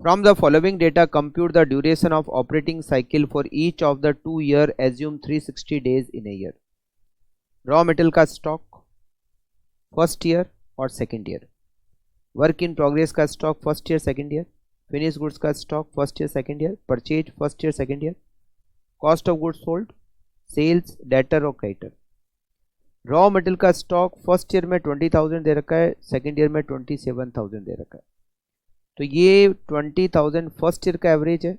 From the following data, compute the duration of operating cycle for each of the 2 year. Assume 360 days in a year. Raw material का stock first year और second year, work in progress का stock first year second year, finish goods का stock first year second year, purchase first year second year, cost of goods sold, sales, debtor और creditor. Raw material का stock first year में 20,000 दे रखा है, second year में 27,000 दे रखा है। तो ये 20,000 फर्स्ट ईयर का एवरेज है,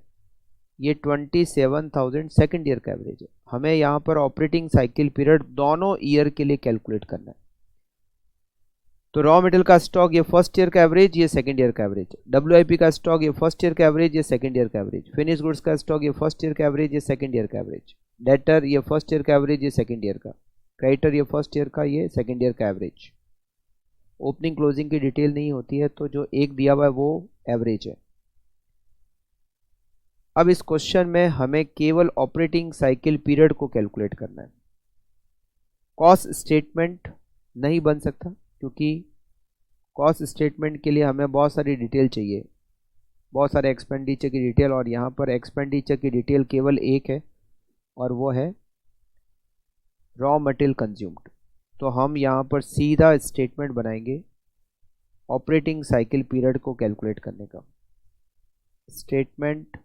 ये 27,000 सेकेंड ईयर का एवरेज है। हमें यहाँ पर ऑपरेटिंग साइकिल पीरियड दोनों ईयर के लिए कैलकुलेट करना है। तो रॉ मटेरियल का स्टॉक ये फर्स्ट ईयर का एवरेज, ये सेकेंड ईयर का एवरेज, WIP का स्टॉक ये फर्स्ट ईयर का एवरेज, ये सेकेंड ईयर का एवरेज, फिनिश गुड्स का स्टॉक ये फर्स्ट ईयर का एवरेज, ये सेकेंड ईयर का एवरेज, डेटर ये फर्स्ट ईयर का एवरेज, ये सेकेंड ईयर का, क्रेडिटर ये फर्स्ट ईयर का, ये सेकेंड ईयर का एवरेज। ओपनिंग क्लोजिंग की डिटेल नहीं होती है, तो जो एक दिया हुआ है वो एवरेज है। अब इस क्वेश्चन में हमें केवल ऑपरेटिंग साइकिल पीरियड को कैलकुलेट करना है। कॉस्ट स्टेटमेंट नहीं बन सकता, क्योंकि कॉस्ट स्टेटमेंट के लिए हमें बहुत सारी डिटेल चाहिए, बहुत सारे एक्सपेंडिचर की डिटेल, और यहाँ पर एक्सपेंडिचर की डिटेल केवल एक है और वो है रॉ मटेरियल कंज्यूम्ड। तो हम यहाँ पर सीधा स्टेटमेंट बनाएंगे ऑपरेटिंग साइकिल पीरियड को कैलकुलेट करने का। Statement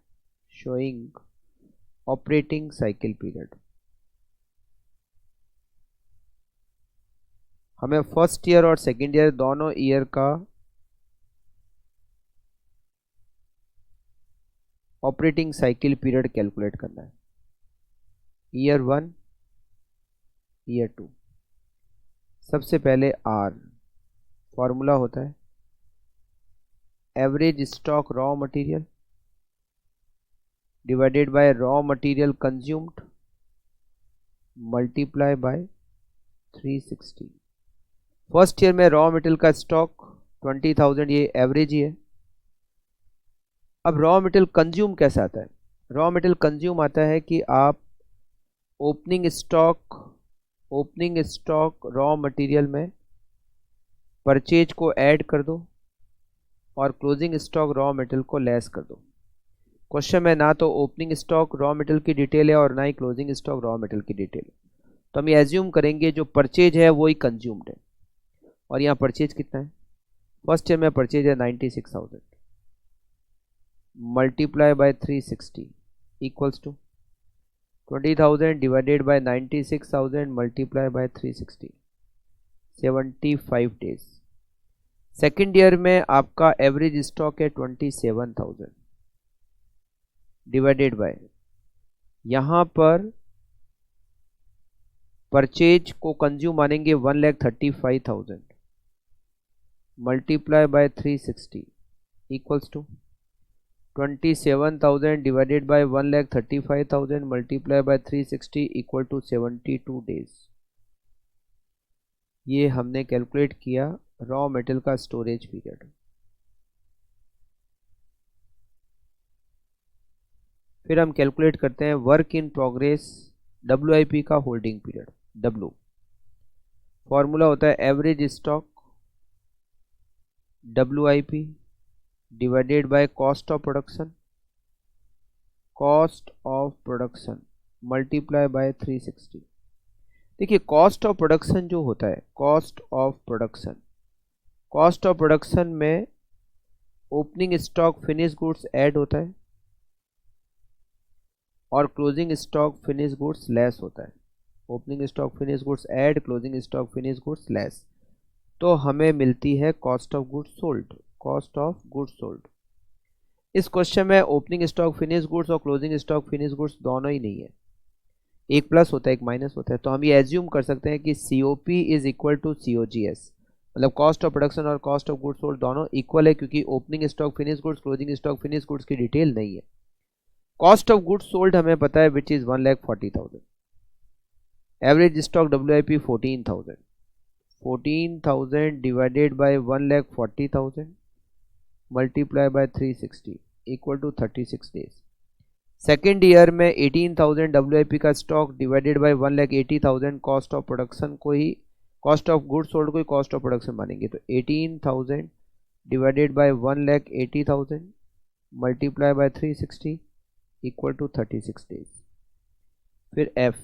showing operating cycle period. हमें फर्स्ट ईयर और सेकेंड ईयर दोनों ईयर का ऑपरेटिंग साइकिल पीरियड कैलकुलेट करना है। Year 1, year 2। सबसे पहले R फॉर्मूला होता है average stock raw material divided by raw material consumed multiply by 360। First year में रॉ मटेरियल का स्टॉक 20,000, ये एवरेज ही है। अब रॉ मटेरियल कंज्यूम कैसे आता है? रॉ मटेरियल कंज्यूम आता है कि आप ओपनिंग स्टॉक रॉ मटेरियल में परचेज को ऐड कर दो और क्लोजिंग स्टॉक रॉ मटेरियल को लेस कर दो। क्वेश्चन में ना तो ओपनिंग स्टॉक रॉ मटेरियल की डिटेल है और ना ही क्लोजिंग स्टॉक रॉ मटेरियल की डिटेल है। तो हम ये एज्यूम करेंगे जो परचेज है वो ही कंज्यूम्ड है। और यहाँ परचेज कितना है? फर्स्ट ईयर में परचेज है 96,000 multiply by 360 equals to 20,000 divided by 96,000 multiply by 360, 75 days. Second year में आपका एवरेज स्टॉक है 27,000 डिवाइडेड बाय, यहाँ पर परचेज को कंज्यूम मानेंगे 1,35,000 multiply by 360 equals to 27,000 divided by 1,35,000 multiply by 360 equal to 72 days. ये हमने कैलकुलेट किया रॉ मेटेरियल का स्टोरेज पीरियड। फिर हम कैलकुलेट करते हैं वर्क इन प्रोग्रेस WIP का होल्डिंग पीरियड। W फॉर्मूला होता है average stock WIP divided by cost of production multiply by 360। देखिए कॉस्ट ऑफ प्रोडक्शन जो होता है, कॉस्ट ऑफ प्रोडक्शन में opening stock finish goods add होता है और closing stock finish goods less होता है। Opening stock finish goods add, closing stock finish goods less, तो हमें मिलती है कॉस्ट ऑफ गुड्स सोल्ड। इस क्वेश्चन में ओपनिंग स्टॉक फिनिश गुड्स और क्लोजिंग स्टॉक फिनिश गुड्स दोनों ही नहीं है, एक प्लस होता है एक माइनस होता है। तो हम ये एज्यूम कर सकते हैं कि COP is equal to COGS, मतलब कॉस्ट ऑफ प्रोडक्शन और कॉस्ट ऑफ गुड्स सोल्ड दोनों इक्वल है, क्योंकि opening stock finish goods closing stock finish goods की डिटेल नहीं है। कॉस्ट ऑफ गुड्स सोल्ड हमें पता है which is 1,40,000। Average stock WIP 14,000 divided by 1,40,000 multiply by 360 equal to 36 days. Second year में 18,000 WIP का stock divided by 1,80,000 cost of production को ही, कॉस्ट ऑफ गुड्स सोल्ड को ही कॉस्ट ऑफ प्रोडक्शन मानेंगे। तो 18,000 divided by 1,80,000 multiply by 360 equal to 36 days. फिर F,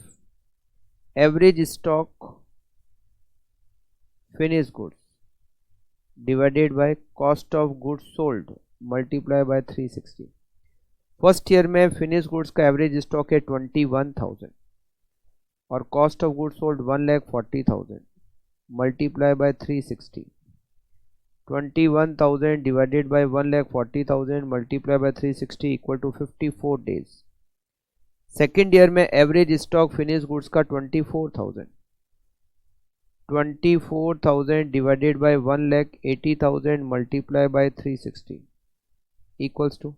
average stock finish goods divided by cost of goods sold multiply by 360। First year में finish goods का average stock है 21,000 और cost of goods sold 1,40,000 multiply by 360। 21,000 divided by 1,40,000 multiply by 360 equal to 54 days. Second year में average stock finish goods का 24,000 divided by 1,80,000 multiply by 360 equals to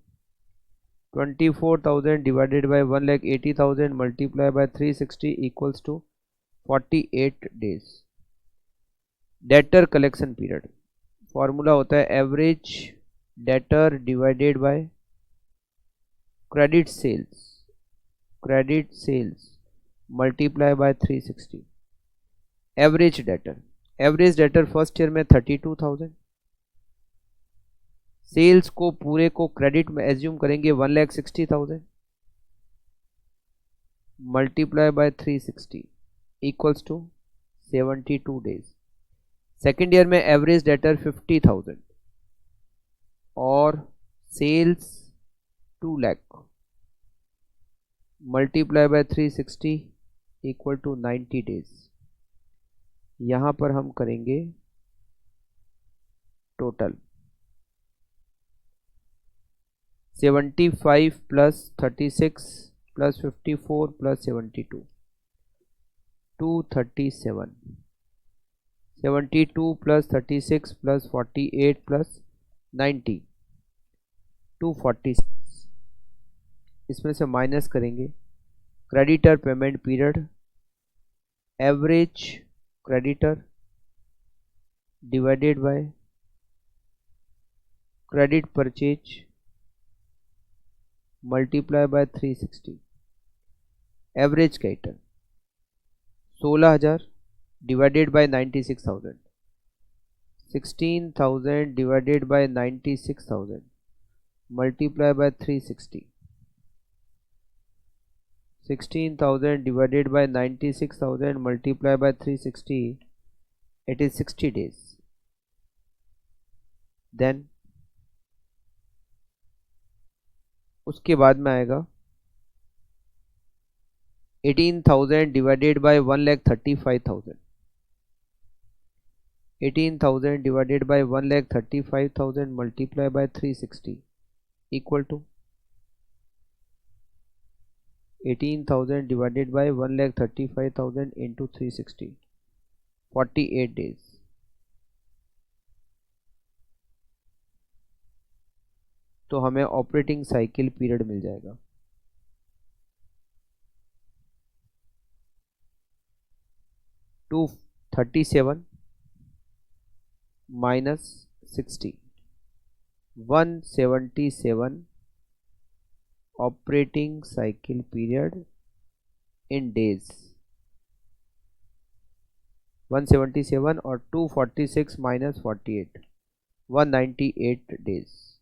24,000 divided by 1,80,000 multiply by 360 equals to 48 days. Debtor collection period formula होता है average debtor divided by credit sales multiply by 360। Average debtor first year में 32,000, sales को पूरे को credit में assume करेंगे 1,60,000 multiply by 360 equals to 72 days. Second year में average debtor 50,000 और sales 2 lakh multiply by 360 equal to 90 days. यहां पर हम करेंगे total 75 plus 36 plus 54 plus 72 237, 72 plus 36 plus 48 plus 90 246। इसमें से माइनस करेंगे creditor payment period, average creditor divided by credit purchase multiply by 360। Average creditor 16,000 divided by 96,000, 16,000 divided by 96,000 multiply by 360। 16,000 divided by 96,000 multiplied by 360, it is 60 days. Then उसके बाद में आएगा 18,000 divided by 1,35,000, 18,000 divided by 1,35,000 multiplied by 360 equal to 18,000 divided by 1,35,000 into 360, 48 days। तो हमें operating cycle period मिल जाएगा 237 minus 60, 177 operating cycle period in days. 177 और 246 minus 48 198 days.